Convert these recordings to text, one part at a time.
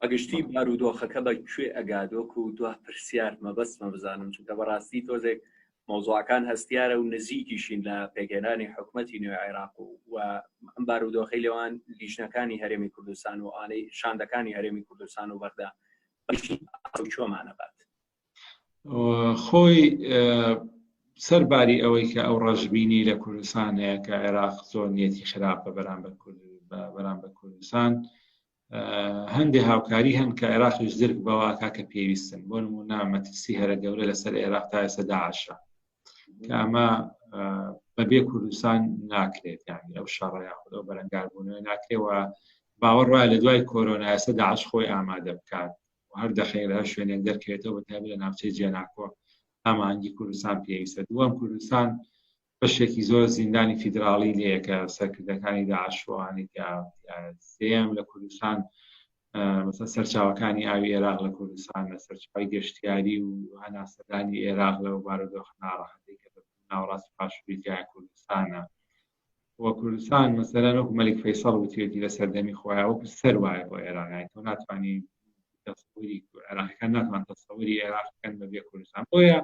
ئەگەشتی بارودۆخەکە بە کوێ ئەگادۆک و دو پرسیار مەبەستمە بزانم چونکە بەڕاستی تۆزێک مۆزوعەکان هەستیارە و نزیکیشین لە پێگەێنانی حکوومەتی نوێ عێراق و ئەم بارودۆخەی لەوان لیژنەکانی هەرێمی کوردستان و ئانەی شاندەکانی هەرێمی کوردستان و بەغدا چۆمانە بات خۆی سەرباری ئەوەی کە ئەو ڕەشبینی لە کوردستانەیە کە عێراق زۆر نیەتی خراپە بەرامبەر کوردستان هەندێک هاوکاری هەن کە عێراقیش زرگ بەواکە کە پێویستن بۆ نمونە مەترسی هەرە گەورە لەسەر عێراق تا ئێستا داعشە کە ئەمە بەبێ کوردستان ناکرێت یعنی ئەو شەڕە یاخود ئەو بەرەنگاربوونەوە ناکرێتەوە باوەڕ وایە لە دوای کۆرۆنا ئێستا داعش خۆی ئامادە بکات و هەر دەخێرە شوێنێک دەرکێتەوە بەتایبەت لە ناوچەی جێناکۆ ئامانگی کوردستان پێویستە دووەم کوردستان بەشێکی زۆر زیندانی فیدراڵی لێیە کە سەرکردەکانی داعشوانی سێم لە کوردستان مثلا سەرچاوەکانی ئاوی عێراق لە کوردستان لە سەرچاوی گەشتیاری و هەناسەدانی عێراق لە بارودۆخ ناڕەحەتی کە ناوەڕاستی پاشووریتیای کوردستانە وە کوردستان مەسەلەن وەکو مەلیک فەیسەڵ وتێتی لە سەردەمی خۆیان وەکو سەر وایە بۆ عێراق تۆ ناتوانانی تەسەووری عێراقیەکان ناتوان تەسەووری عێراق بکەن بەبێ کوردستان بۆیە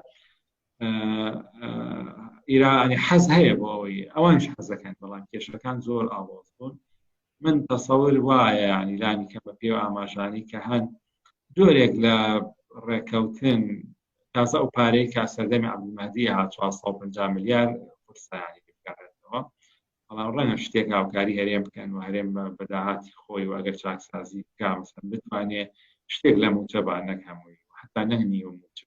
ئیرانی حەز هەیە بۆ ئەوەی ئەوانش حەزەکەن بەڵام کێشەکان زۆر ئاڵۆز بوون من تەسەوور وایە ینی لانی کە بە پێ و ئاماژانی کە هەن جۆرێک لە ڕێکەوتن تازە ئەو پارەی کە سەردەمی عەبدولمەهدی 450 ملیار قورسەیانی بکارێتەوە بەڵام ڕەنگە شتێک هاوکاری هەرێم بکەن و هەرێم بەداهاتی خۆی و ئەگەر چاکسازی بکا مەسەن بتوانێت شتێک لە موچە بە نەک هەمووی حتا نەهنی و موچش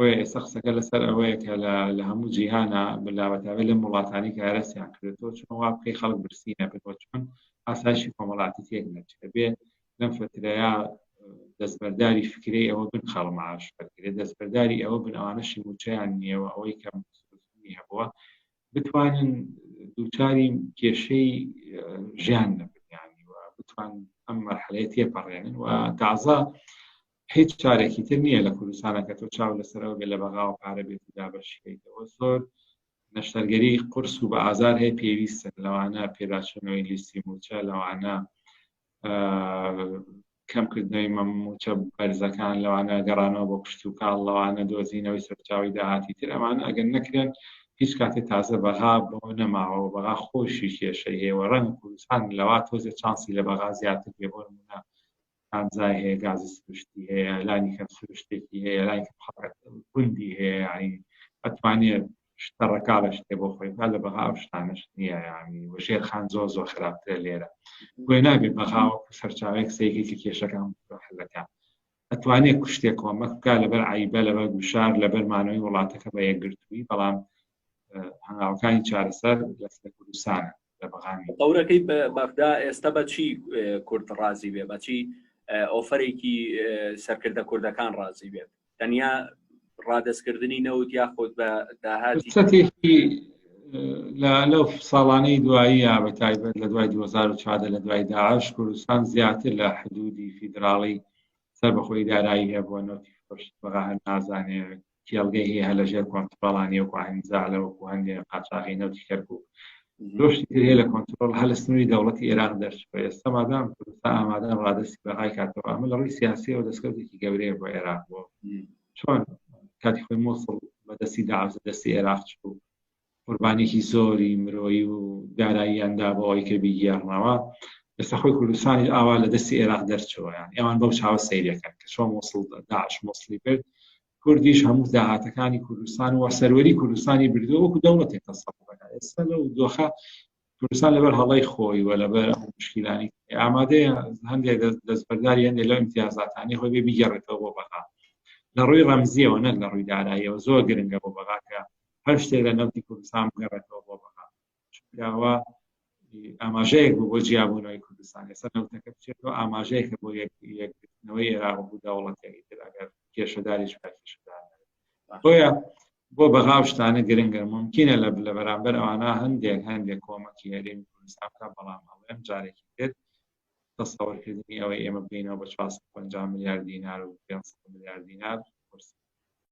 بۆیە ئێستا قسەکە لەسەر ئەوەیە کە لە هەموو جیهانە بەلابەتاوێت لە وڵاتانی کە هەرسیان کردێتەوە چون وا بکەی خەڵک برسی نەبێتەوە چون ئاسایشی کۆمەڵاتی تێک نەچێت بێ لەم فترەیە دەستبەرداری فکرەی ئەوە بن خەڵ معاش بەرگرێت دەستبەرداری ئەوە بن ئەوانەشی موچەیان نییەوە ئەوەی کە هەبووە بتوانن دووچاری کێشەی ژیان نەبنیانی و بتوان ئەم مەرحەلەیە تێپەڕێنن و تازە هیچ چارێکی تر نییە لە کوردستانە کە تۆ چاو لەسەرەوە بێت لە بەغاوە پارە بێت و دابەشیکەیتەوە زۆر نەشتەرگەری قورس و بە ئازار هەیە پێویستن لەوانە پێداچوونەوەی لیستی موچە لەوانە کەمکردنەوەی موچە بەرزەکان لەوانە گەڕانەوە بۆ کشت و کاڵ لەوانە دۆزینەوەی سەرچاوی داهاتی تر ئەمانە ئەگەر نەکرێن هیچ کاتێ تازە بەغا بۆ نەماوە بەغا خۆشی کێشەی هەیە و ڕەنگە کوردستان لەوا تۆزێ چانسی لە بەغا زیاتر بێ بۆ نمونە کانزای هەیە گازی سروشتی هەیە لانی کەم سروشتێکی هەیە لانی کوندی هەیە ینی ئەتوانێت شتەڕەکا بە شتێ بۆ خۆی لە بەغا ئەو شتانەش نییە ینی و ژێرخان زۆر خراپترە لێرە بۆی نابێت بەغاوە سەرچاوەیەک سەیەکی کە کێشەکان حەلەکان ئەتوانێت کوشتێک کۆمەک بکات لەبەر عیبە لەبەر گوشار لەبەر مانەوەی وڵاتەکە بە یەکگرتووی بەڵام هەنگاوەکانی چارەسەر لە کوردستانە لە بەغانی دەورەکەی بەغدا ئێستا بە چی کورد ڕازی بێ بە چی ئۆفەرێکی سەرکردە کوردەکان ڕازی بێت تەنیا ڕادەستکردنی نەوت یاخود بە داهاتی لەو ساڵانەی دواییە بە تایبەت لە دوای 2004 لە دوای داعش کوردستان زیاتر لە حدودی فیدراڵی سەر بەخۆی دارایی هەیە بۆ نۆتی فرشت بەغا هەر نازانێت کێڵگەی هەیە هە لەژێر کۆنتڕۆڵانی وەکو هەنجا لەوەکو هەندێک قاچاغی نەوتی کەرکووک دۆشتی تر هەیە لە کۆنتڕۆڵ هە لە سنووری دەوڵەتی عێراق دەرچووە ئێستا مادام کوردستان ئامادەن ڕادەستی بەغای کاتەوە ئەمە لە ڕووی سیاسیەوە دەستکەوتێکی گەورەیە بۆ عێراق بۆ چۆن کاتی خۆی مۆسڵ بەدەستی داعش دەستی عێراق چوو قوربانێکی زۆری مرۆیی و داراییاندا بۆ ئەوەی کە بیگەڕنەوە ئێستا خۆی کوردستانی ئاوا لە دەستی عێراق دەرچەوە یان ئەوان بەو چاوە سەیرەکەن کە چۆن مۆسڵ داعش مۆسڵی کرد کوردیش هەموو داهاتەکانی کوردستان و سەروەری کوردستانی بردووە وەکو دەوڵەتێک تەسەڵ بکات ئێستا لەو دۆخە کوردستان لەبەر هەڵەی خۆی و لەبەر مشکلانی ئامادەیە هەندێک دەستبەرداری هەندێک لەو ئیمتیازاتانی خۆی بێ بیگەڕێتەوە بۆ بەغا لە ڕووی ڕەمزیەوە نەک لە ڕووی داراییەوە زۆر گرنگە بۆ بەغا کە هەر شتێک لە نەوتی کوردستان بگەڕێتەوە بۆ بەغا چونکەوە ئاماژەیەک بوو بۆ جیابوونەوەی کوردستان ئێستا نەوتەکە بچێتەوە ئاماژەیەکە بۆ یەکگرتنەوەی عێراق بوو دەوڵەتێکی تر ئەگەر کێشەداریش کێشەدار بۆیە بۆ بەغا شتانە گرنگە ممکنە لە بەرامبەر ئەوانە هەندێک کۆمەکی هەرێمی کوردستان بکە بەڵام هەڵێم جارێکی تر تەسەوورکردنی ئەوەی ئێمە بینەوە بە 450 ملیار دینار و 500 ملیار دینار